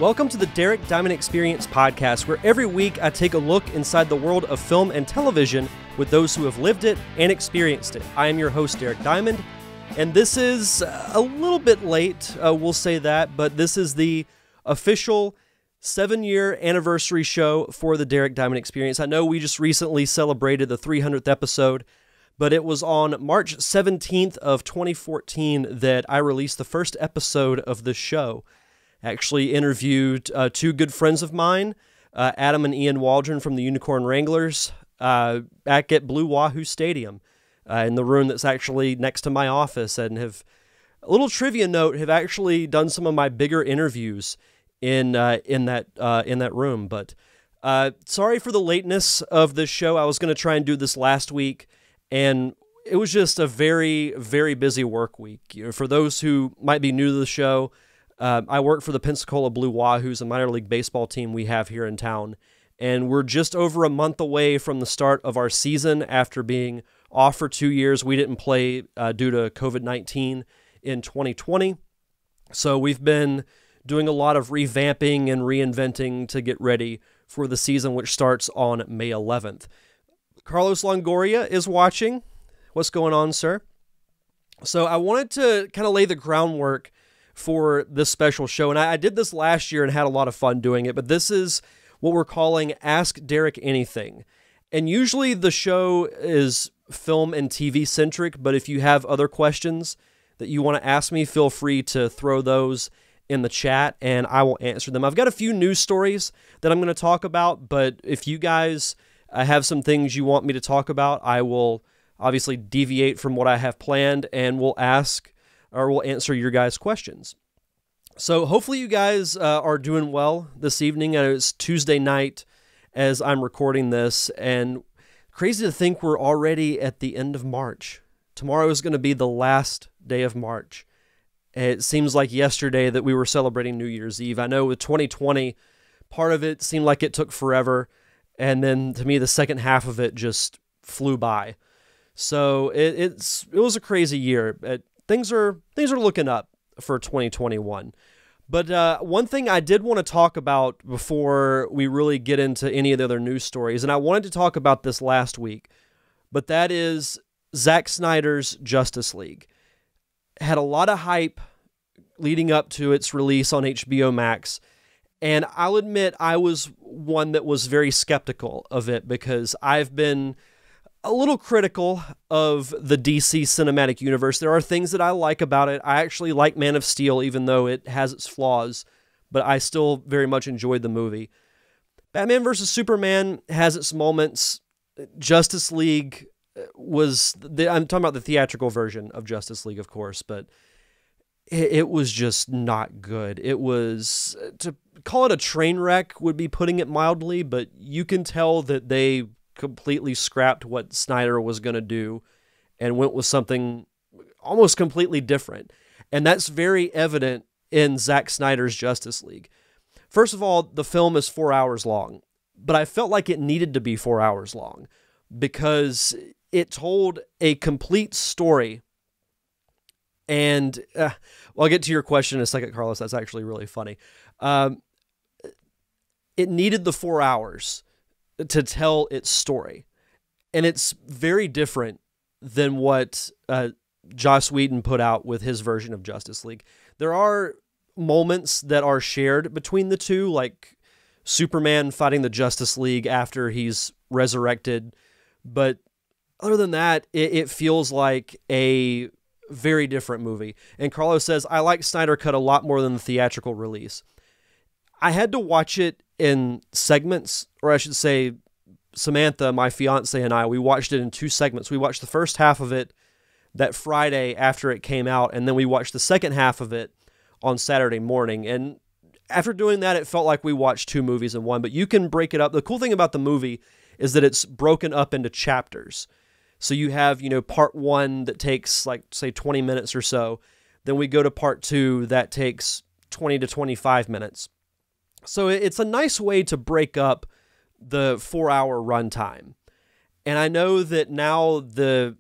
Welcome to the Derek Diamond Experience podcast, where every week I take a look inside the world of film and television with those who have lived it and experienced it. I am your host, Derek Diamond, and this is a little bit late, we'll say that, but this is the official 7-year anniversary show for the Derek Diamond Experience. I know we just recently celebrated the 300th episode, but it was on March 17th of 2014 that I released the first episode of the show. Actually interviewed two good friends of mine, Adam and Ian Waldron from the Unicorn Wranglers, back at Blue Wahoo Stadium, in the room that's actually next to my office, and have, a little trivia note, have actually done some of my bigger interviews in that room. But sorry for the lateness of this show. I was going to try and do this last week, and it was just a very, very busy work week. You know, for those who might be new to the show, I work for the Pensacola Blue Wahoos, a minor league baseball team we have here in town, and we're just over a month away from the start of our season after being off for 2 years. We didn't play due to COVID-19 in 2020, so we've been doing a lot of revamping and reinventing to get ready for the season, which starts on May 11th. Carlos Longoria is watching. What's going on, sir? So I wanted to kind of lay the groundwork for this special show, and I did this last year and had a lot of fun doing it, but this is what we're calling Ask Derek Anything. And usually the show is film and TV centric, but if you have other questions that you want to ask me, feel free to throw those in the chat and I will answer them. I've got a few news stories that I'm going to talk about, but if you guys have some things you want me to talk about, I will obviously deviate from what I have planned and we'll answer your guys' questions. So hopefully you guys are doing well this evening. It's Tuesday night as I'm recording this, and crazy to think we're already at the end of March. Tomorrow is going to be the last day of March. It seems like yesterday that we were celebrating New Year's Eve. I know with 2020, part of it seemed like it took forever, and then to me the second half of it just flew by. So it was a crazy year. Things are looking up for 2021. But one thing I did want to talk about before we really get into any of the other news stories, and I wanted to talk about this last week, but that is Zack Snyder's Justice League. Had a lot of hype leading up to its release on HBO Max, and I'll admit I was one that was very skeptical of it because I've been a little critical of the DC cinematic universe. There are things that I like about it. I actually like Man of Steel, even though it has its flaws, but I still very much enjoyed the movie. Batman vs. Superman has its moments. Justice League I'm talking about the theatrical version of Justice League, of course, but it was just not good. It was, to call it a train wreck would be putting it mildly, but you can tell that they completely scrapped what Snyder was going to do and went with something almost completely different. And that's very evident in Zack Snyder's Justice League. First of all, the film is 4 hours long, but I felt like it needed to be 4 hours long because it told a complete story. And I'll get to your question in a second, Carlos. That's actually really funny. It needed the 4 hours to tell its story. And it's very different than what Joss Whedon put out with his version of Justice League. There are moments that are shared between the two, like Superman fighting the Justice League after he's resurrected. But other than that, it feels like a very different movie. And Carlos says, I like Snyder Cut a lot more than the theatrical release. I had to watch it in segments, or I should say Samantha, my fiance, and I, we watched it in 2 segments. We watched the first half of it that Friday after it came out, and then we watched the second half of it on Saturday morning. And after doing that, it felt like we watched 2 movies in one, but you can break it up. The cool thing about the movie is that it's broken up into chapters. So you have, part 1 that takes, like, say, 20 minutes or so. Then we go to part 2 that takes 20 to 25 minutes. So it's a nice way to break up the 4-hour runtime. And I know that now the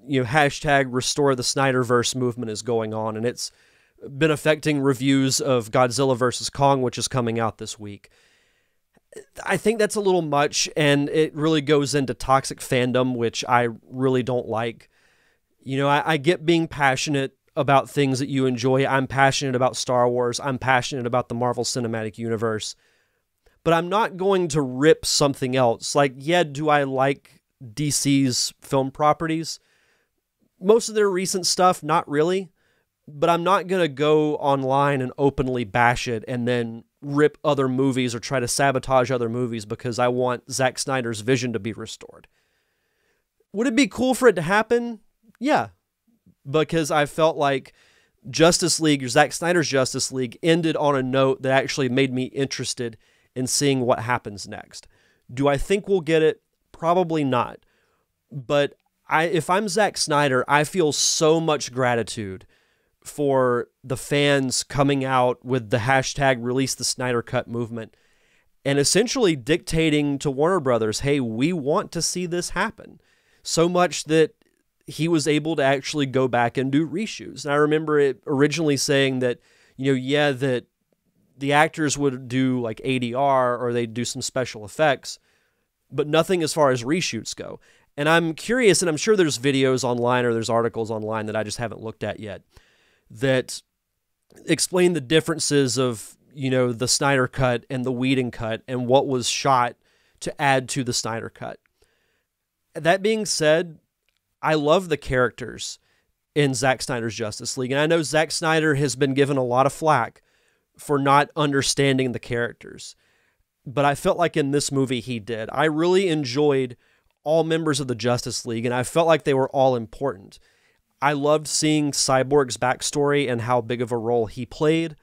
hashtag Restore the Snyderverse movement is going on, and it's been affecting reviews of Godzilla vs. Kong, which is coming out this week. I think that's a little much, and it really goes into toxic fandom, which I really don't like. You know, I get being passionate about things that you enjoy. I'm passionate about Star Wars. I'm passionate about the Marvel Cinematic Universe. But I'm not going to rip something else. Like, yeah, do I like DC's film properties? Most of their recent stuff, not really. But I'm not going to go online and openly bash it and then rip other movies or try to sabotage other movies because I want Zack Snyder's vision to be restored. Would it be cool for it to happen? Yeah. Because I felt like Justice League, or Zack Snyder's Justice League, ended on a note that actually made me interested in seeing what happens next. Do I think we'll get it? Probably not. But if I'm Zack Snyder, I feel so much gratitude for the fans coming out with the hashtag Release the Snyder Cut movement and essentially dictating to Warner Brothers, hey, we want to see this happen. So much that he was able to actually go back and do reshoots. And I remember it originally saying that, that the actors would do like ADR or they'd do some special effects, but nothing as far as reshoots go. And I'm curious, and I'm sure there's videos online or there's articles online that I just haven't looked at yet, that explain the differences of, the Snyder Cut and the Whedon Cut and what was shot to add to the Snyder Cut. That being said, I love the characters in Zack Snyder's Justice League. And I know Zack Snyder has been given a lot of flack for not understanding the characters. But I felt like in this movie he did. I really enjoyed all members of the Justice League, and I felt like they were all important. I loved seeing Cyborg's backstory and how big of a role he played.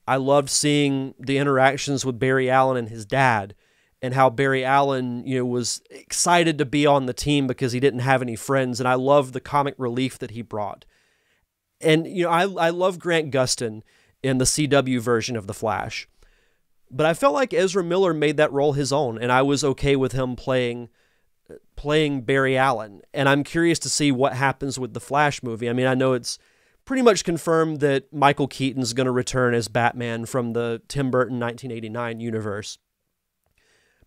I loved seeing the interactions with Barry Allen and his dad and how Barry Allen, was excited to be on the team because he didn't have any friends. And I loved the comic relief that he brought. And, I love Grant Gustin in the CW version of The Flash. But I felt like Ezra Miller made that role his own, and I was okay with him playing Barry Allen. And I'm curious to see what happens with the Flash movie. I mean, I know it's pretty much confirmed that Michael Keaton's going to return as Batman from the Tim Burton 1989 universe.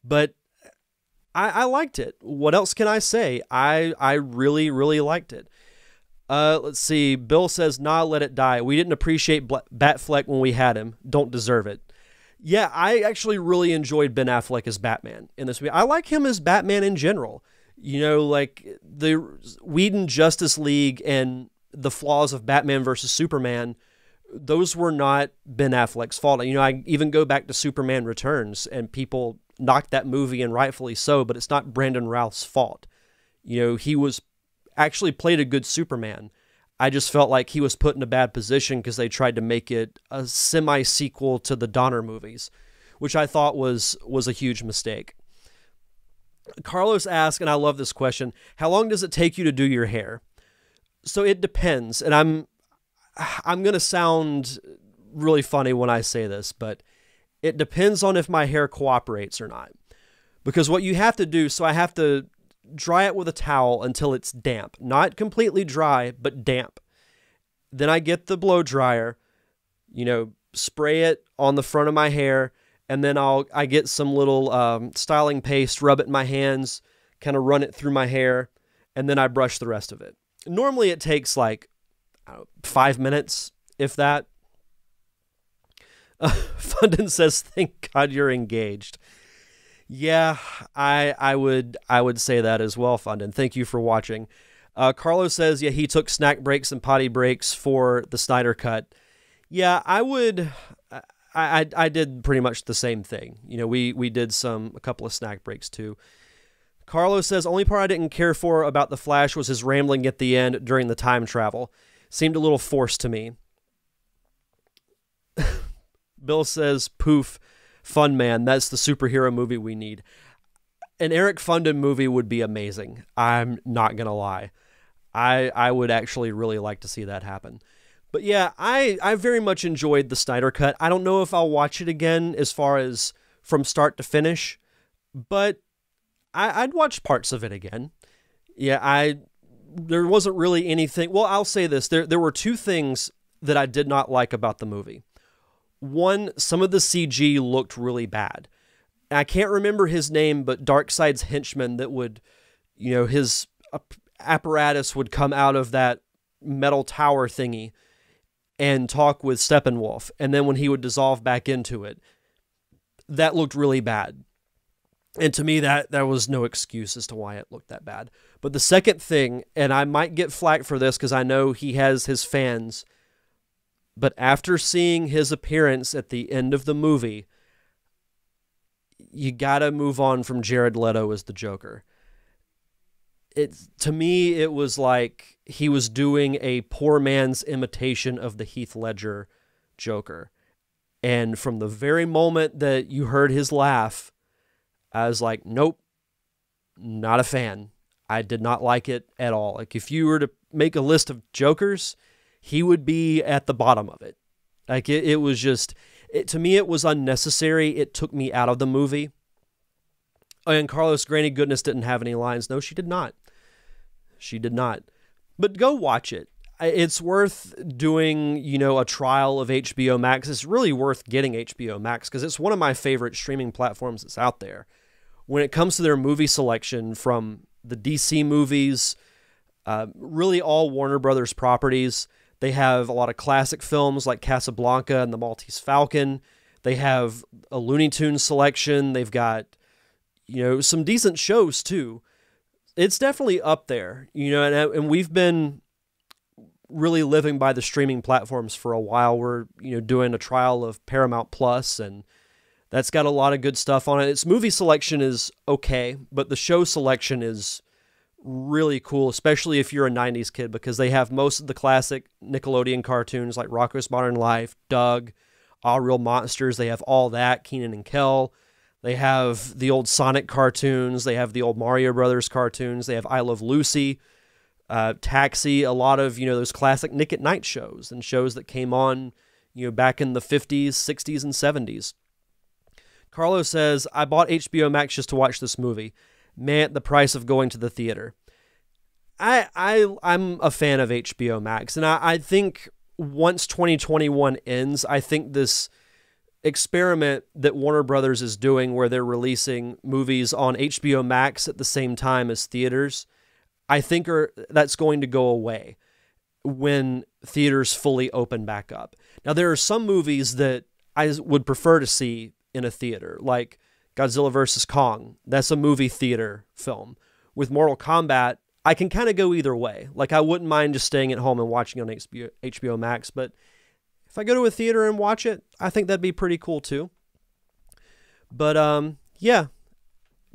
But I liked it. What else can I say? I really, really liked it. Let's see. Bill says, nah, let it die. We didn't appreciate Batfleck when we had him. Don't deserve it. Yeah, I actually really enjoyed Ben Affleck as Batman in this movie. I like him as Batman in general. Like the Whedon Justice League and the flaws of Batman versus Superman, those were not Ben Affleck's fault. I even go back to Superman Returns, and people knocked that movie, and rightfully so, but it's not Brandon Routh's fault. He was actually played a good Superman. I just felt like he was put in a bad position because they tried to make it a semi-sequel to the Donner movies, which I thought was a huge mistake. Carlos asked, and I love this question, how long does it take you to do your hair? So it depends, and I'm going to sound really funny when I say this, but it depends on if my hair cooperates or not. Because what you have to do, so I have to dry it with a towel until it's damp. Not completely dry, but damp. Then I get the blow dryer, spray it on the front of my hair, and then I get some little styling paste, rub it in my hands, kind of run it through my hair, and then I brush the rest of it. Normally it takes like 5 minutes, if that. Fundin says, thank God you're engaged. Yeah, I would say that as well, Fundin. Thank you for watching. Carlos says, yeah, he took snack breaks and potty breaks for the Snyder Cut. Yeah, I did pretty much the same thing. We did a couple of snack breaks too. Carlos says, only part I didn't care for about The Flash was his rambling at the end during the time travel. Seemed a little forced to me. Bill says, poof, Fun Man, that's the superhero movie we need. An Eric Fundin movie would be amazing. I'm not going to lie. I would actually really like to see that happen. But yeah, I very much enjoyed the Snyder Cut. I don't know if I'll watch it again as far as from start to finish, but I'd watch parts of it again. Yeah, there wasn't really anything. Well, I'll say this. There were two things that I did not like about the movie. One, some of the CG looked really bad. I can't remember his name, but Darkseid's henchman that would, his apparatus would come out of that metal tower thingy and talk with Steppenwolf. And then when he would dissolve back into it, that looked really bad. And to me, that was no excuse as to why it looked that bad. But the second thing, and I might get flack for this because I know he has his fans, but after seeing his appearance at the end of the movie, you gotta move on from Jared Leto as the Joker. To me, it was like he was doing a poor man's imitation of the Heath Ledger Joker. And from the very moment that you heard his laugh, I was like, nope, not a fan. I did not like it at all. Like, if you were to make a list of Jokers, he would be at the bottom of it. Like, it was just, to me, it was unnecessary. It took me out of the movie. And Carlos, granny goodness, didn't have any lines. No, she did not. She did not. But go watch it. It's worth doing, a trial of HBO Max. It's really worth getting HBO Max because it's one of my favorite streaming platforms that's out there. When it comes to their movie selection, from the DC movies, really all Warner Brothers properties, they have a lot of classic films like Casablanca and The Maltese Falcon. They have a Looney Tunes selection. They've got, some decent shows too. It's definitely up there, and we've been really living by the streaming platforms for a while. We're, doing a trial of Paramount Plus, and that's got a lot of good stuff on it. Its movie selection is okay, but the show selection is really cool, especially if you're a 90s kid, because they have most of the classic Nickelodeon cartoons like Rocko's Modern Life, Doug, All Real Monsters. They have all that, Kenan and Kel. They have the old Sonic cartoons. They have the old Mario Brothers cartoons. They have I Love Lucy, Taxi, a lot of, those classic Nick at Night shows and shows that came on, back in the 50s, 60s, and 70s. Carlos says, I bought HBO Max just to watch this movie. Man, the price of going to the theater. I'm a fan of HBO Max, and I think once 2021 ends, I think this experiment that Warner Brothers is doing where they're releasing movies on HBO Max at the same time as theaters, I think that's going to go away when theaters fully open back up. Now, there are some movies that I would prefer to see in a theater, like Godzilla vs. Kong. That's a movie theater film. With Mortal Kombat, I can kind of go either way. Like, I wouldn't mind just staying at home and watching on HBO Max, but if I go to a theater and watch it, I think that'd be pretty cool too. But yeah,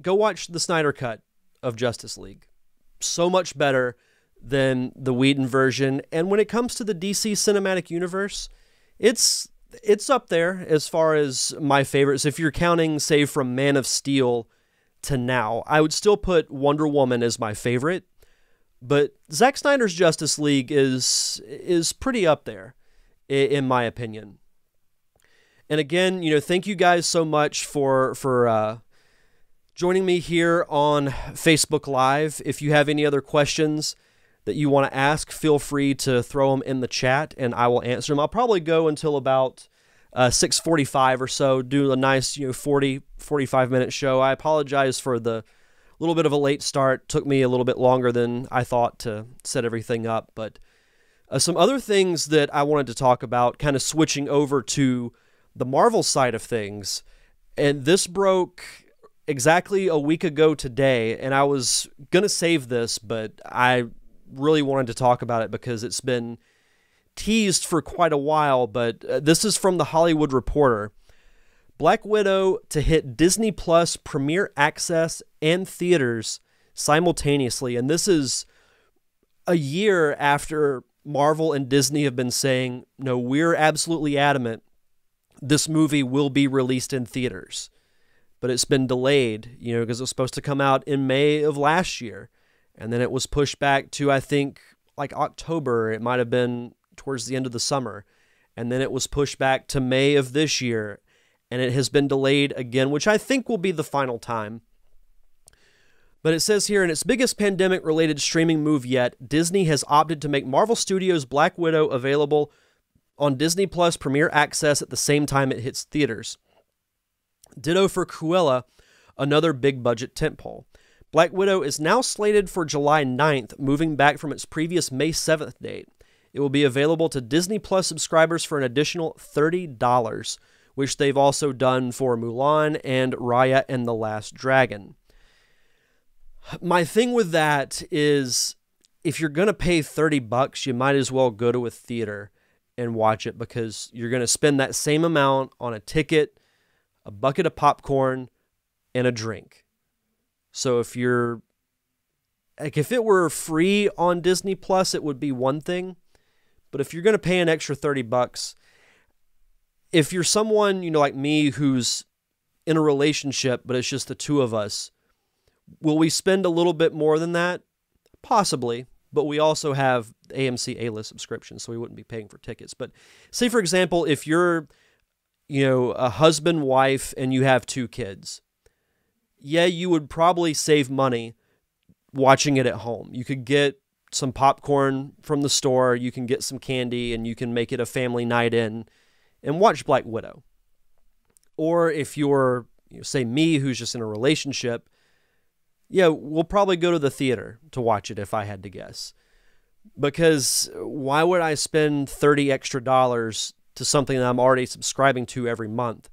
go watch the Snyder Cut of Justice League. So much better than the Whedon version. And when it comes to the DC Cinematic Universe, it's up there as far as my favorites. If you're counting, say, from Man of Steel to now, I would still put Wonder Woman as my favorite. But Zack Snyder's Justice League is pretty up there, in my opinion. And again, thank you guys so much for joining me here on Facebook Live. If you have any other questions that you want to ask, feel free to throw them in the chat and I will answer them. I'll probably go until about 6:45 or so, do a nice 45 minute show. I apologize for the little bit of a late start. Took me a little bit longer than I thought to set everything up, but some other things that I wanted to talk about, kind of switching over to the Marvel side of things. And this broke exactly a week ago today, and I was going to save this, but I really wanted to talk about it because it's been teased for quite a while. But this is from The Hollywood Reporter. Black Widow to hit Disney Plus Premier Access and theaters simultaneously. And this is a year after Marvel and Disney have been saying, no, we're absolutely adamant this movie will be released in theaters. But it's been delayed, because it was supposed to come out in May of last year. And then it was pushed back to, I think, like October. It might have been towards the end of the summer. And then it was pushed back to May of this year. And it has been delayed again, which I think will be the final time. But it says here, in its biggest pandemic-related streaming move yet, Disney has opted to make Marvel Studios' Black Widow available on Disney Plus Premier Access at the same time it hits theaters. Ditto for Cruella, another big-budget tentpole. Black Widow is now slated for July 9th, moving back from its previous May 7th date. It will be available to Disney Plus subscribers for an additional $30, which they've also done for Mulan and Raya and the Last Dragon. My thing with that is, if you're going to pay $30, you might as well go to a theater and watch it, because you're going to spend that same amount on a ticket, a bucket of popcorn, and a drink. So if you're, like, if it were free on Disney Plus, it would be one thing. But if you're going to pay an extra $30, if you're someone, you know, like me, who's in a relationship, but it's just the two of us, will we spend a little bit more than that? Possibly. But we also have AMC A-list subscriptions, so we wouldn't be paying for tickets. But say, for example, if you're, you know, a husband, wife, and you have 2 kids, yeah, you would probably save money watching it at home. You could get some popcorn from the store, you can get some candy, and you can make it a family night in and watch Black Widow. Or if you're, you know, say me, who's just in a relationship, yeah, we'll probably go to the theater to watch it if I had to guess. Because why would I spend $30 extra to something that I'm already subscribing to every month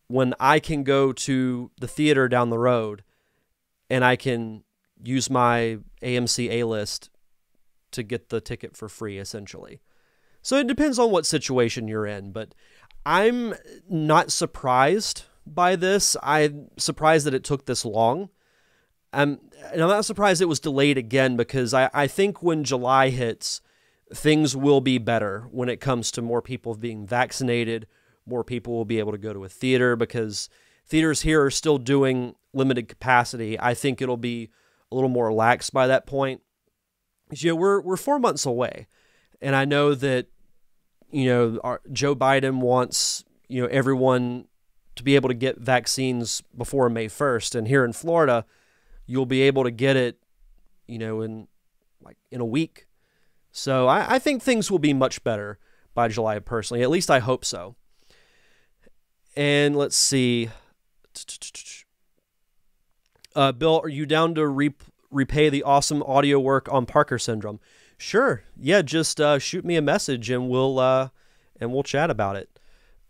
when I can go to the theater down the road and I can use my AMC A-list to get the ticket for free, essentially? So it depends on what situation you're in, but I'm not surprised by this. I'm surprised that it took this long. And I'm not surprised it was delayed again, because I think when July hits, things will be better when it comes to more people being vaccinated. More people will be able to go to a theater, because theaters here are still doing limited capacity. I think it'll be a little more lax by that point. You know, we're 4 months away, and I know that, you know, Joe Biden wants, you know, everyone to be able to get vaccines before May 1st, and here in Florida, you'll be able to get it, you know, in a week. So I think things will be much better by July, personally. At least I hope so. And let's see. Bill, are you down to repay the awesome audio work on Parker Syndrome? Sure. Yeah, just shoot me a message and we'll chat about it.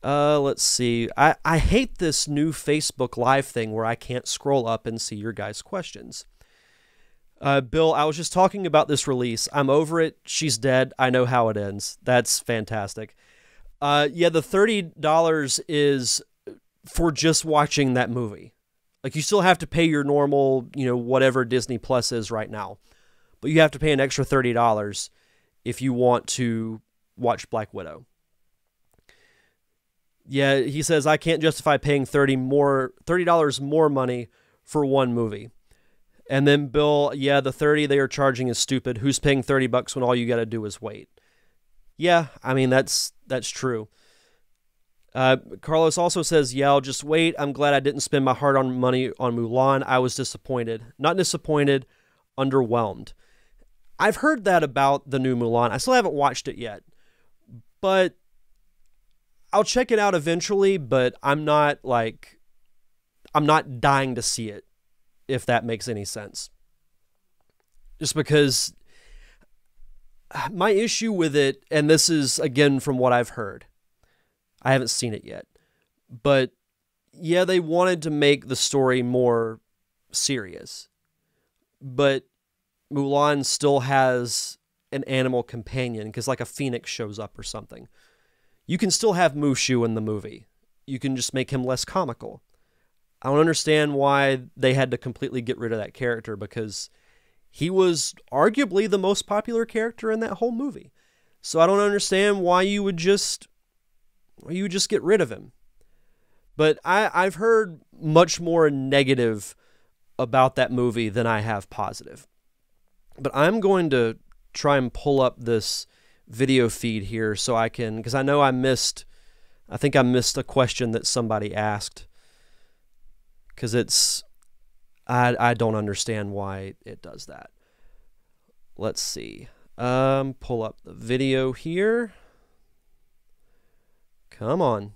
Let's see. I hate this new Facebook Live thing where I can't scroll up and see your guys' questions. Bill, I was just talking about this release. I'm over it. She's dead. I know how it ends. That's fantastic. Yeah, the $30 is for just watching that movie. Like, you still have to pay your normal, you know, whatever Disney Plus is right now. But you have to pay an extra $30 if you want to watch Black Widow. Yeah, he says, I can't justify paying $30 more money for one movie. And then Bill, yeah, the $30 they are charging is stupid. Who's paying $30 when all you got to do is wait? Yeah, I mean, that's true. Carlos also says, yeah, I'll just wait. I'm glad I didn't spend my hard-earned money on Mulan. I was disappointed. Not disappointed, underwhelmed. I've heard that about the new Mulan. I still haven't watched it yet. But I'll check it out eventually, but I'm not dying to see it, if that makes any sense. Just because my issue with it, and this is, again, from what I've heard, I haven't seen it yet, but yeah, they wanted to make the story more serious, but Mulan still has an animal companion, because like a phoenix shows up or something. You can still have Mushu in the movie. You can just make him less comical. I don't understand why they had to completely get rid of that character, because he was arguably the most popular character in that whole movie. So I don't understand why you would just get rid of him. But I've heard much more negative about that movie than I have positive. But I'm going to try and pull up this video feed here so I can, because I know I think I missed a question that somebody asked, because I don't understand why it does that. Let's see. Pull up the video here. Come on.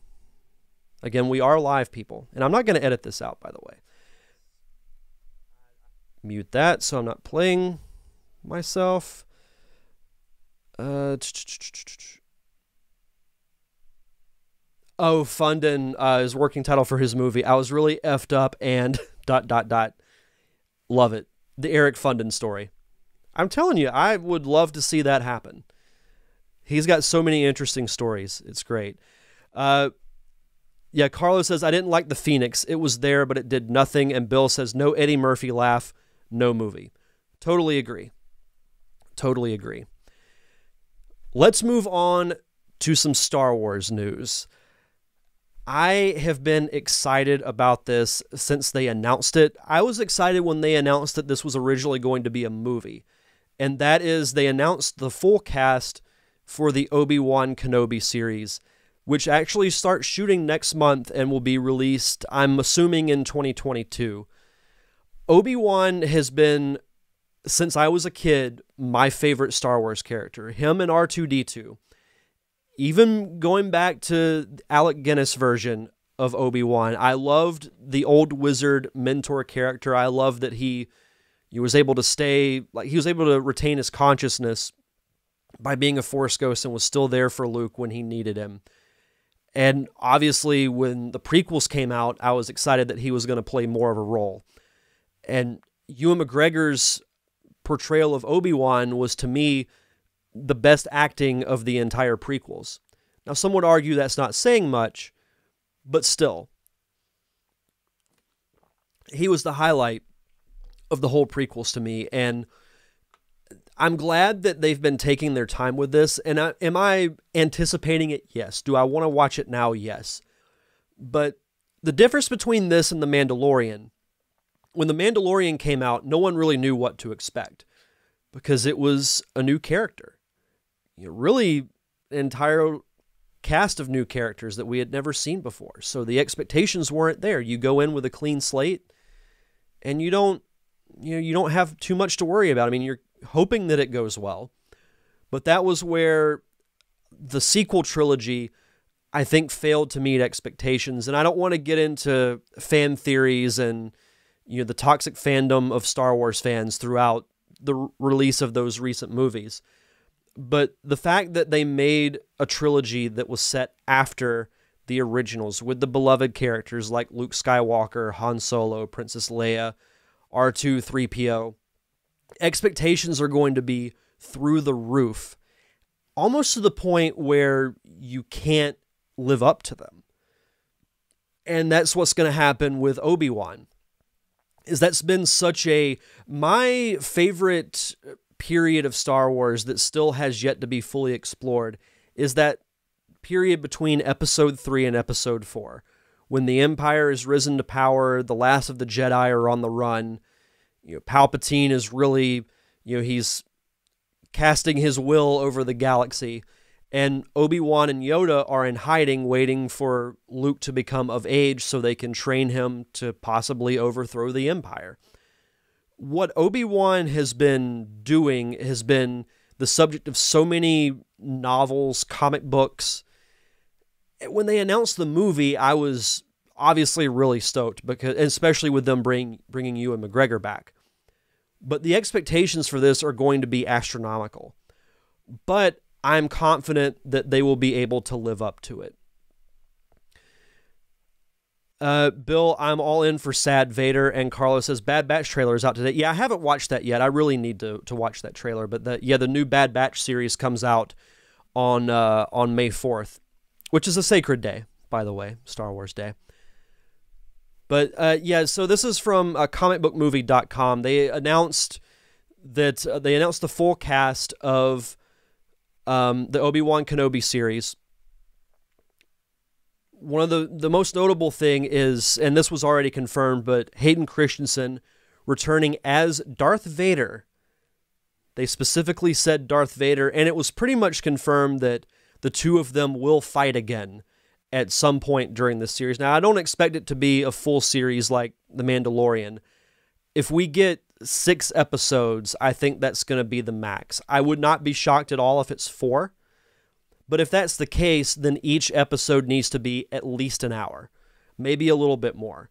Again, we are live, people. And I'm not going to edit this out, by the way. Mute that so I'm not playing myself. Oh, Fundin is working title for his movie. I was really effed up and ... Love it. The Eric Fundin story. I'm telling you, I would love to see that happen. He's got so many interesting stories. It's great. Yeah, Carlos says, I didn't like the Phoenix. It was there, but it did nothing. And Bill says, no Eddie Murphy laugh, no movie. Totally agree. Totally agree. Let's move on to some Star Wars news. I have been excited about this since they announced it. I was excited when they announced that this was originally going to be a movie. And that is, they announced the full cast for the Obi-Wan Kenobi series, which actually starts shooting next month and will be released, I'm assuming, in 2022. Obi-Wan has been, since I was a kid, my favorite Star Wars character. Him and R2-D2. Even going back to Alec Guinness' version of Obi-Wan, I loved the old wizard mentor character. I loved that he was able to stay, like he was able to retain his consciousness by being a Force ghost and was still there for Luke when he needed him. And obviously, when the prequels came out, I was excited that he was going to play more of a role. And Ewan McGregor's portrayal of Obi-Wan was, to me, the best acting of the entire prequels. Now, some would argue that's not saying much, but still. He was the highlight of the whole prequels to me, and I'm glad that they've been taking their time with this. And am I anticipating it? Yes. Do I want to watch it now? Yes. But the difference between this and The Mandalorian, when The Mandalorian came out, no one really knew what to expect because it was a new character. Really an entire cast of new characters that we had never seen before. So the expectations weren't there. You go in with a clean slate and you don't have too much to worry about. I mean, you're hoping that it goes well, but that was where the sequel trilogy, I think, failed to meet expectations. And I don't want to get into fan theories and the toxic fandom of Star Wars fans throughout the release of those recent movies. But the fact that they made a trilogy that was set after the originals with the beloved characters like Luke Skywalker, Han Solo, Princess Leia, R2, 3PO, expectations are going to be through the roof, almost to the point where you can't live up to them. And that's what's going to happen with Obi-Wan. That's been my favorite period of Star Wars that still has yet to be fully explored is that period between Episode 3 and Episode 4, when the Empire has risen to power, the last of the Jedi are on the run. Palpatine is really, he's casting his will over the galaxy, and Obi-Wan and Yoda are in hiding, waiting for Luke to become of age so they can train him to possibly overthrow the Empire. What Obi-Wan has been doing has been the subject of so many novels, comic books. When they announced the movie, I was obviously really stoked, because especially with them bringing Ewan McGregor back. But the expectations for this are going to be astronomical. But I'm confident that they will be able to live up to it. Bill, I'm all in for Sad Vader, and Carlos says Bad Batch trailer is out today. Yeah, I haven't watched that yet. I really need to watch that trailer. But the new Bad Batch series comes out on May 4th, which is a sacred day, by the way, Star Wars Day. But so this is from comicbookmovie.com. They announced the full cast of the Obi-Wan Kenobi series. One of the most notable thing is, and this was already confirmed, but Hayden Christensen returning as Darth Vader. They specifically said Darth Vader, and it was pretty much confirmed that the two of them will fight again at some point during this series. Now, I don't expect it to be a full series like The Mandalorian. If we get 6 episodes, I think that's going to be the max. I would not be shocked at all if it's 4. But if that's the case, then each episode needs to be at least an hour, maybe a little bit more.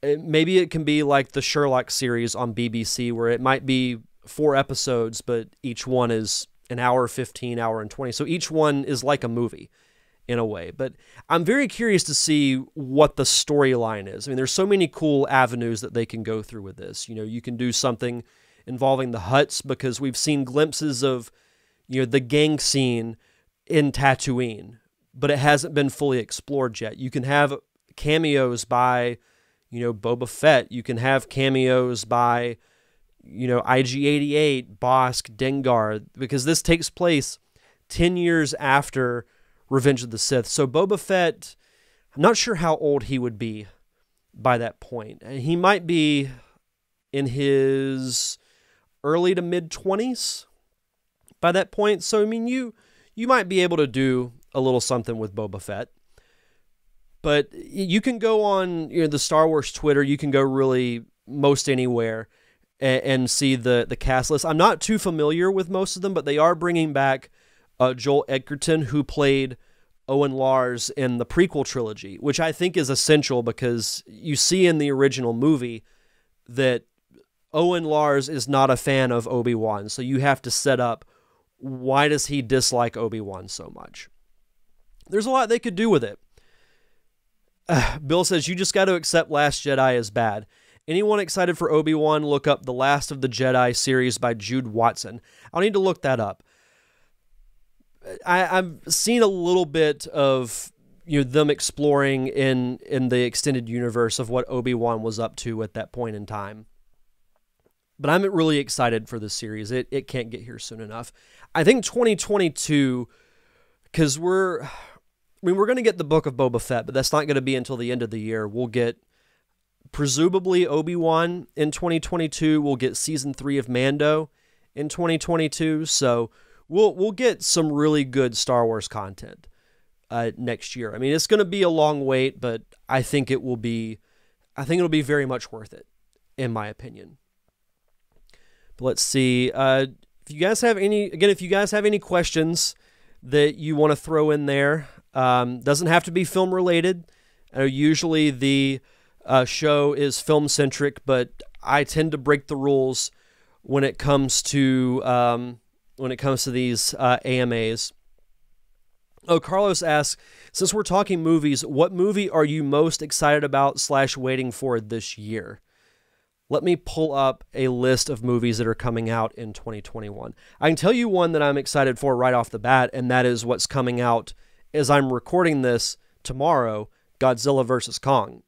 Maybe it can be like the Sherlock series on BBC, where it might be 4 episodes, but each one is an hour 15, hour and 20. So each one is like a movie in a way. But I'm very curious to see what the storyline is. I mean, there's so many cool avenues that they can go through with this. You know, you can do something involving the Hutts, because we've seen glimpses of, the gang scene in Tatooine, but it hasn't been fully explored yet. You can have cameos by, Boba Fett. You can have cameos by, IG-88, Bosk, Dengar, because this takes place 10 years after Revenge of the Sith. So Boba Fett, I'm not sure how old he would be by that point. He might be in his early to mid-20s by that point. So, I mean, you might be able to do a little something with Boba Fett. But you can go on the Star Wars Twitter. You can go really most anywhere and see the cast list. I'm not too familiar with most of them, but they are bringing back Joel Edgerton, who played Owen Lars in the prequel trilogy, which I think is essential, because you see in the original movie that Owen Lars is not a fan of Obi-Wan. So you have to set up, why does he dislike Obi-Wan so much? There's a lot they could do with it. Bill says, you just got to accept Last Jedi is bad. Anyone excited for Obi-Wan, look up The Last of the Jedi series by Jude Watson. I'll need to look that up. I've seen a little bit of them exploring in the extended universe of what Obi-Wan was up to at that point in time. But I'm really excited for this series. It can't get here soon enough. I think 2022, because we're going to get the Book of Boba Fett, but that's not going to be until the end of the year. We'll get presumably Obi-Wan in 2022. We'll get season 3 of Mando in 2022. So we'll get some really good Star Wars content next year. I mean, it's going to be a long wait, but I think it'll be very much worth it, in my opinion. But let's see. If you guys have any questions that you want to throw in there, doesn't have to be film related. Usually the show is film centric, but I tend to break the rules when it comes to these AMAs. Oh, Carlos asks, since we're talking movies, what movie are you most excited about / waiting for this year? Let me pull up a list of movies that are coming out in 2021. I can tell you one that I'm excited for right off the bat, and that is what's coming out as I'm recording this tomorrow, Godzilla vs. Kong.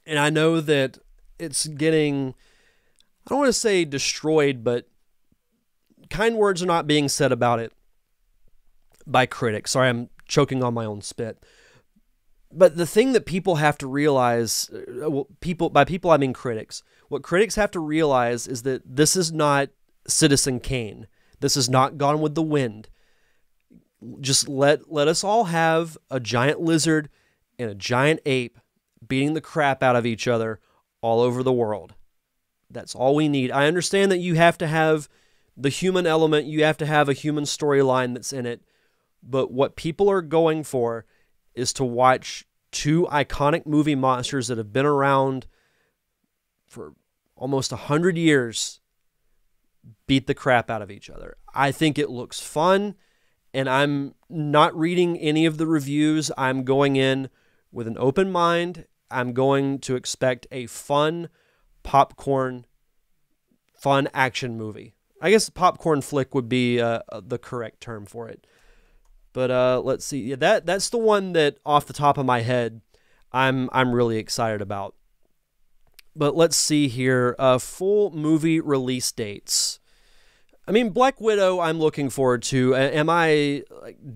And I know that it's getting, I don't want to say destroyed, but kind words are not being said about it by critics. Sorry, I'm choking on my own spit. But the thing that people have to realize, by people I mean critics, what critics have to realize is that this is not Citizen Kane. This is not Gone with the Wind. Just let us all have a giant lizard and a giant ape beating the crap out of each other all over the world. That's all we need. I understand that you have to have the human element, you have to have a human storyline that's in it, but what people are going for is to watch 2 iconic movie monsters that have been around for almost 100 years beat the crap out of each other. I think it looks fun, and I'm not reading any of the reviews. I'm going in with an open mind. I'm going to expect a fun popcorn, fun action movie. I guess popcorn flick would be the correct term for it. But let's see. Yeah, that's the one that off the top of my head I'm really excited about. But let's see here. Full movie release dates. I mean, Black Widow I'm looking forward to. Am I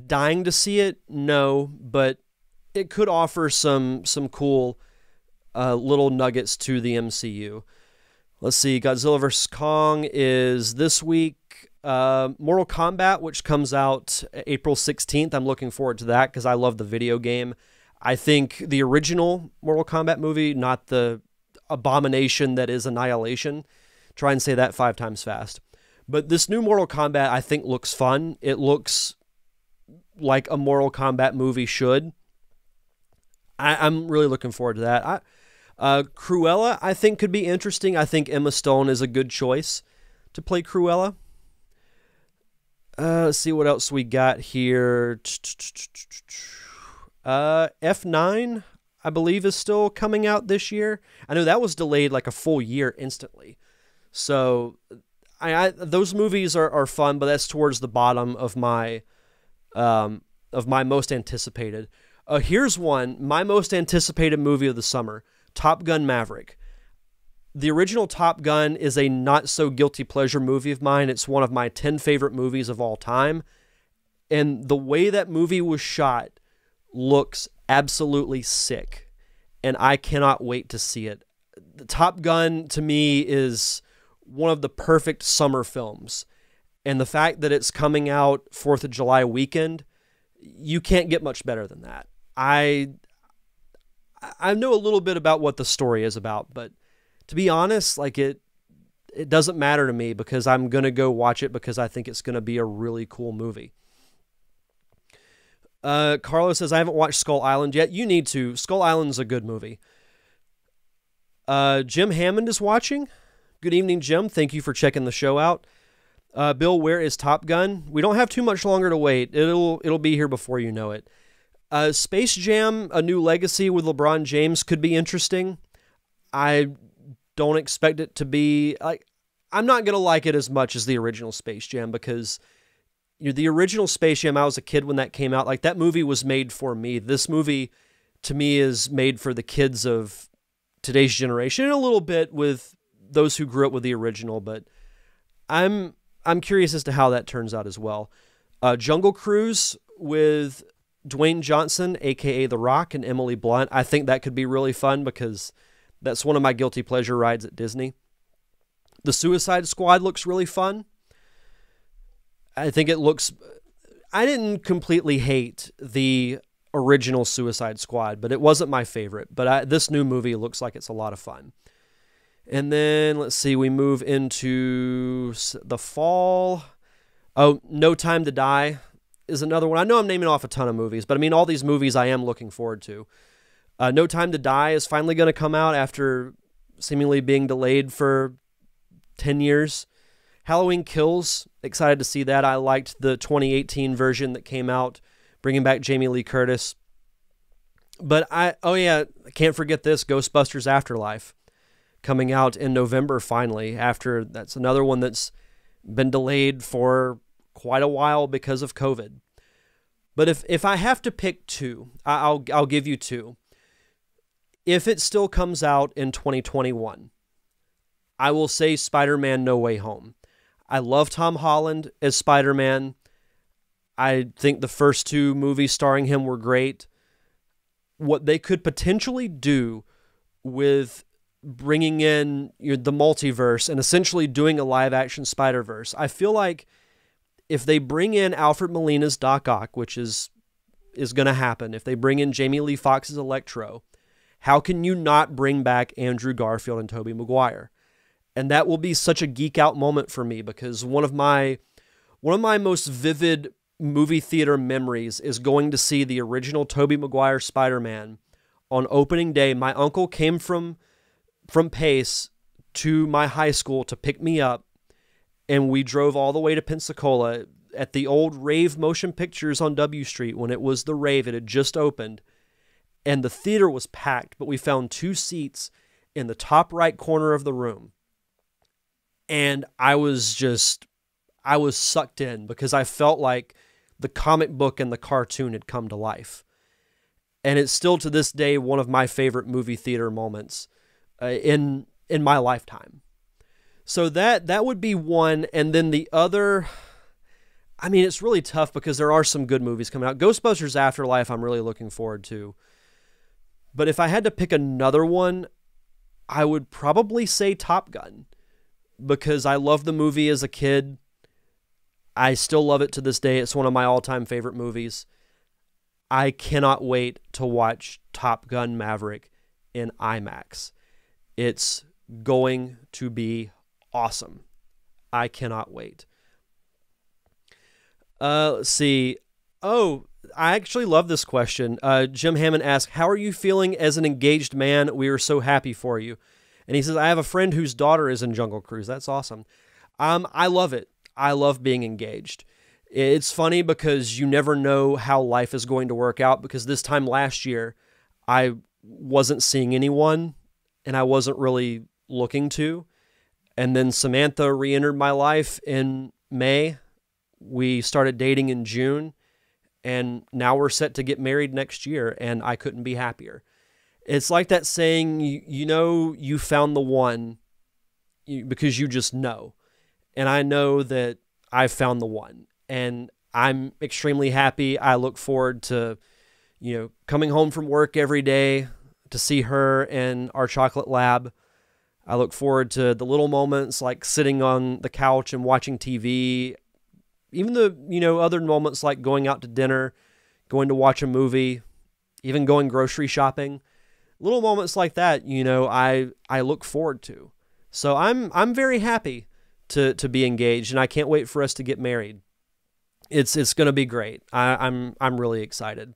dying to see it? No, but it could offer some cool little nuggets to the MCU. Let's see. Godzilla vs. Kong is this week. Mortal Kombat, which comes out April 16th. I'm looking forward to that because I love the video game. I think the original Mortal Kombat movie, not the abomination that is Annihilation. Try and say that 5 times fast. But this new Mortal Kombat, I think, looks fun. It looks like a Mortal Kombat movie should. I'm really looking forward to that. Cruella, I think, could be interesting. I think Emma Stone is a good choice to play Cruella. Let's see what else we got here. F9, I believe, is still coming out this year. I know that was delayed like a full year instantly. So those movies are fun, but that's towards the bottom of my most anticipated. Here's one, my most anticipated movie of the summer, Top Gun Maverick. The original Top Gun is a not so guilty pleasure movie of mine. It's one of my 10 favorite movies of all time. And the way that movie was shot looks absolutely sick. And I cannot wait to see it. The Top Gun, to me, is one of the perfect summer films. And the fact that it's coming out 4th of July weekend, you can't get much better than that. I know a little bit about what the story is about, but to be honest, like it doesn't matter to me because I'm going to go watch it because I think it's going to be a really cool movie. Carlos says, I haven't watched Skull Island yet. You need to. Skull Island's a good movie. Jim Hammond is watching. Good evening, Jim. Thank you for checking the show out. Bill, where is Top Gun? We don't have too much longer to wait. It'll be here before you know it. Space Jam, A New Legacy with LeBron James could be interesting. I don't expect it to be like, I'm not going to like it as much as the original Space Jam because the original Space Jam, I was a kid when that came out. Like that movie was made for me. This movie to me is made for the kids of today's generation and a little bit with those who grew up with the original, but I'm curious as to how that turns out as well. Jungle Cruise with Dwayne Johnson, aka The Rock, and Emily Blunt. I think that could be really fun because that's one of my guilty pleasure rides at Disney. The Suicide Squad looks really fun. I think it looks... I didn't completely hate the original Suicide Squad, but it wasn't my favorite. But this new movie looks like it's a lot of fun. And then, let's see, we move into the fall. Oh, No Time to Die is another one. I know I'm naming off a ton of movies, but I mean, all these movies I am looking forward to. No Time to Die is finally going to come out after seemingly being delayed for 10 years. Halloween Kills, excited to see that. I liked the 2018 version that came out, bringing back Jamie Lee Curtis. But I can't forget this, Ghostbusters Afterlife, coming out in November finally. That's another one that's been delayed for quite a while because of COVID. But if I have to pick two, I'll give you two. If it still comes out in 2021, I will say Spider-Man No Way Home. I love Tom Holland as Spider-Man. I think the first two movies starring him were great. What they could potentially do with bringing in the multiverse and essentially doing a live-action Spider-Verse, I feel like if they bring in Alfred Molina's Doc Ock, which is going to happen, if they bring in Jamie Lee Foxx's Electro, how can you not bring back Andrew Garfield and Tobey Maguire? And that will be such a geek out moment for me because one of my most vivid movie theater memories is going to see the original Tobey Maguire Spider-Man on opening day. My uncle came from Pace to my high school to pick me up, and we drove all the way to Pensacola at the old Rave Motion Pictures on W Street when it was the Rave. It had just opened, and the theater was packed, but we found two seats in the top right corner of the room. And I was sucked in because I felt like the comic book and the cartoon had come to life. And it's still to this day one of my favorite movie theater moments in my lifetime. So that would be one. And then the other, I mean, it's really tough because there are some good movies coming out. Ghostbusters Afterlife I'm really looking forward to. But if I had to pick another one, I would probably say Top Gun. Because I loved the movie as a kid. I still love it to this day. It's one of my all-time favorite movies. I cannot wait to watch Top Gun Maverick in IMAX. It's going to be awesome. I cannot wait. Let's see. Oh, I actually love this question. Jim Hammond asked, how are you feeling as an engaged man? We are so happy for you. And he says, I have a friend whose daughter is in Jungle Cruise. That's awesome. I love it. I love being engaged. It's funny because you never know how life is going to work out, because this time last year, I wasn't seeing anyone and I wasn't really looking to. And then Samantha re-entered my life in May. We started dating in June, and now we're set to get married next year, and I couldn't be happier. It's like that saying, you know you found the one because you just know. And I know that I've found the one, and I'm extremely happy. I look forward to, coming home from work every day to see her in our chocolate lab. I look forward to the little moments like sitting on the couch and watching TV. Even the, other moments like going out to dinner, going to watch a movie, even going grocery shopping. Little moments like that, I look forward to. So I'm very happy to be engaged, and I can't wait for us to get married. It's going to be great. I'm really excited.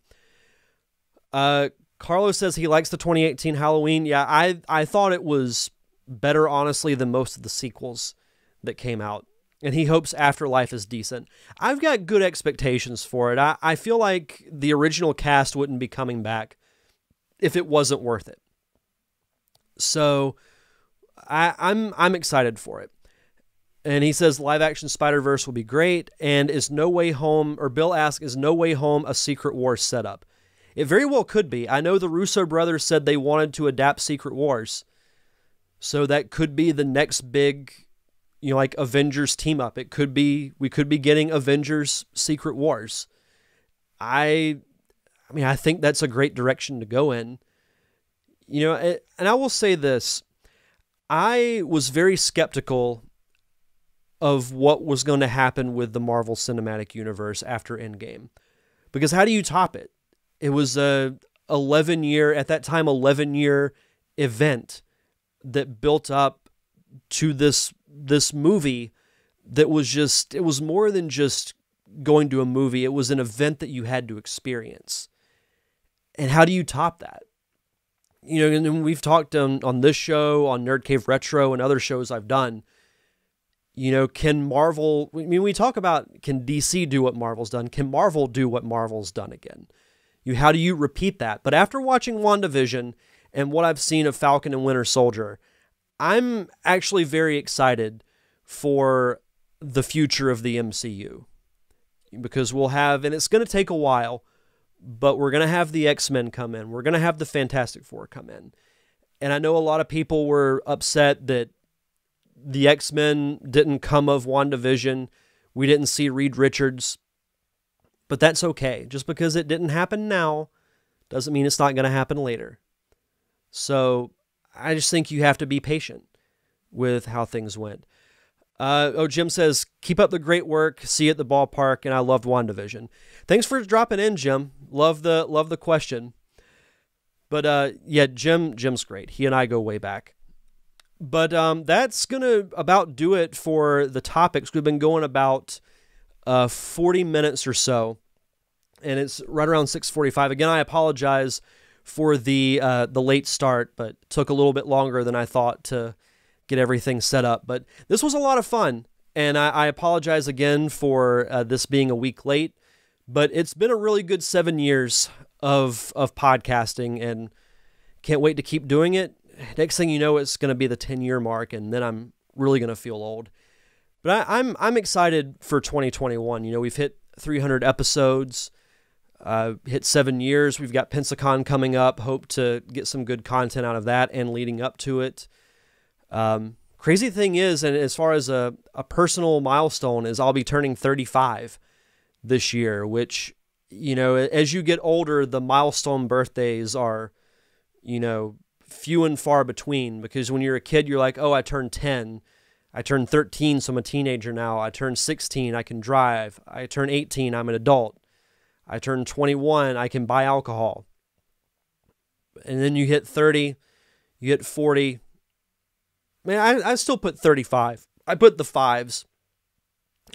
Carlos says he likes the 2018 Halloween. Yeah, I thought it was better, honestly, than most of the sequels that came out. And he hopes Afterlife is decent. I've got good expectations for it. I feel like the original cast wouldn't be coming back if it wasn't worth it. So I'm excited for it. And he says live action Spider-Verse will be great. And is No Way Home, or Bill asks, is No Way Home a Secret Wars setup? It very well could be. I know the Russo brothers said they wanted to adapt Secret Wars. So that could be the next big, like Avengers team up. We could be getting Avengers Secret Wars. I think that's a great direction to go in. And I will say this. I was very skeptical of what was going to happen with the Marvel Cinematic Universe after Endgame. Because how do you top it? It was a 11-year event that built up to this movie that was it was more than just going to a movie. It was an event that you had to experience. And how do you top that? And we've talked on this show, on Nerd Cave Retro, and other shows I've done. Can Marvel, we talk about, can DC do what Marvel's done? Can Marvel do what Marvel's done again? How do you repeat that? But after watching WandaVision and what I've seen of Falcon and Winter Soldier, I'm actually very excited for the future of the MCU. Because we'll have, and it's going to take a while, but we're going to have the X-Men come in. We're going to have the Fantastic Four come in. And I know a lot of people were upset that the X-Men didn't come of WandaVision. We didn't see Reed Richards. But that's okay. Just because it didn't happen now doesn't mean it's not going to happen later. So I just think you have to be patient with how things went. Jim says, keep up the great work. See you at the ballpark. And I loved WandaVision. Thanks for dropping in, Jim. Love the question. But yeah, Jim's great. He and I go way back. But that's going to about do it for the topics. We've been going about 40 minutes or so, and it's right around 6:45. Again, I apologize for the late start, but it took a little bit longer than I thought to get everything set up. But this was a lot of fun, and I apologize again for this being a week late. But it's been a really good 7 years of podcasting, and can't wait to keep doing it. Next thing you know, it's going to be the 10-year mark, and then I'm really going to feel old. But I'm excited for 2021. We've hit 300 episodes, hit 7 years. We've got Pensacon coming up. Hope to get some good content out of that and leading up to it. Crazy thing is, and as far as a personal milestone, is I'll be turning 35 this year, which, as you get older, the milestone birthdays are, few and far between, because when you're a kid, you're like, oh, I turned 10. I turned 13, so I'm a teenager now. I turned 16, I can drive. I turned 18, I'm an adult. I turned 21, I can buy alcohol. And then you hit 30, you hit 40. Man, I still put 35. I put the fives.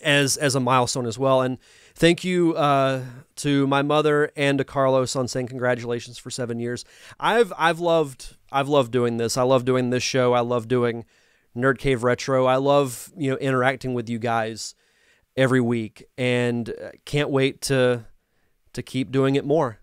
as a milestone as well. And thank you to my mother and to Carlos on saying congratulations for 7 years. I've loved doing this. I love doing this show. I love doing Nerd Cave Retro. I love interacting with you guys every week, and can't wait to keep doing it more.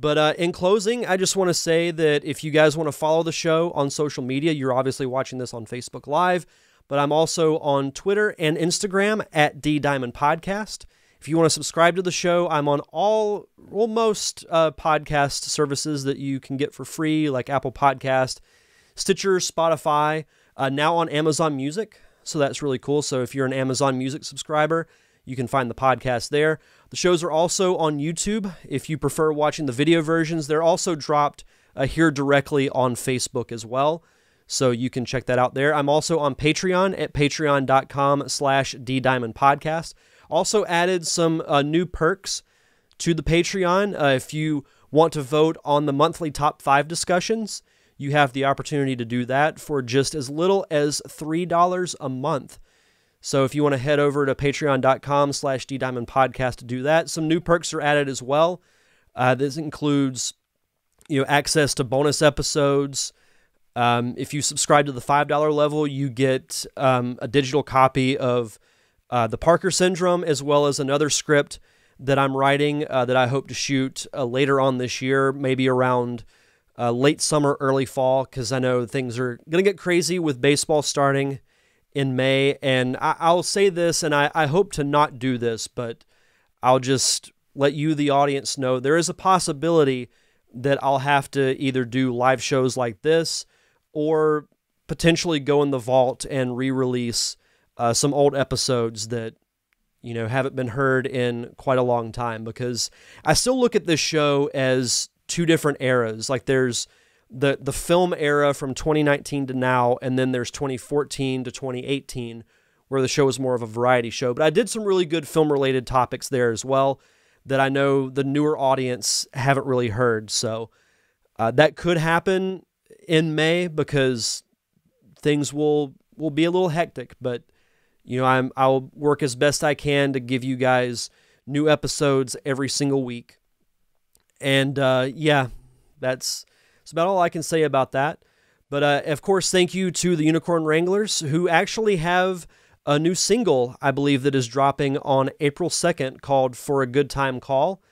But in closing, I just want to say that if you guys want to follow the show on social media, you're obviously watching this on Facebook Live, but I'm also on Twitter and Instagram at DDiamondPodcast. If you want to subscribe to the show, I'm on most podcast services that you can get for free, like Apple Podcast, Stitcher, Spotify, now on Amazon Music. So that's really cool. So if you're an Amazon Music subscriber, you can find the podcast there. The shows are also on YouTube. If you prefer watching the video versions, they're also dropped here directly on Facebook as well. So you can check that out there. I'm also on Patreon at patreon.com/DDiamondPodcast. Also added some new perks to the Patreon. If you want to vote on the monthly top 5 discussions, you have the opportunity to do that for just as little as $3 a month. So if you want to head over to patreon.com/DDiamondPodcast to do that, some new perks are added as well. This includes, access to bonus episodes. If you subscribe to the $5 level, you get a digital copy of the Parker Syndrome, as well as another script that I'm writing that I hope to shoot later on this year, maybe around late summer, early fall, because I know things are going to get crazy with baseball starting in May. And I'll say this, and I hope to not do this, but I'll just let you, the audience, know there is a possibility that I'll have to either do live shows like this or potentially go in the vault and re-release some old episodes that, haven't been heard in quite a long time, because I still look at this show as two different eras. Like there's the film era from 2019 to now, and then there's 2014 to 2018, where the show was more of a variety show. But I did some really good film-related topics there as well that I know the newer audience haven't really heard. So that could happen in May, because things will be a little hectic. But I'll work as best I can to give you guys new episodes every single week. And that's about all I can say about that. But of course, thank you to the Unicorn Wranglers, who actually have a new single, I believe, that is dropping on April 2nd called For a Good Time Call.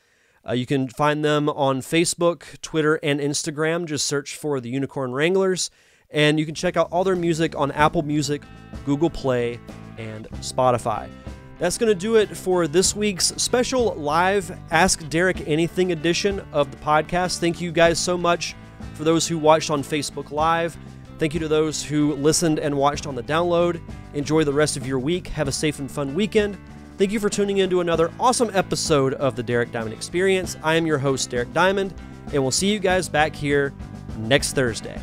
You can find them on Facebook, Twitter, and Instagram. Just search for the Unicorn Wranglers. And you can check out all their music on Apple Music, Google Play, and Spotify. That's going to do it for this week's special live Ask Derek Anything edition of the podcast. Thank you guys so much for those who watched on Facebook Live. Thank you to those who listened and watched on the download. Enjoy the rest of your week. Have a safe and fun weekend. Thank you for tuning in to another awesome episode of the Derek Diamond Experience. I am your host, Derek Diamond, and we'll see you guys back here next Thursday.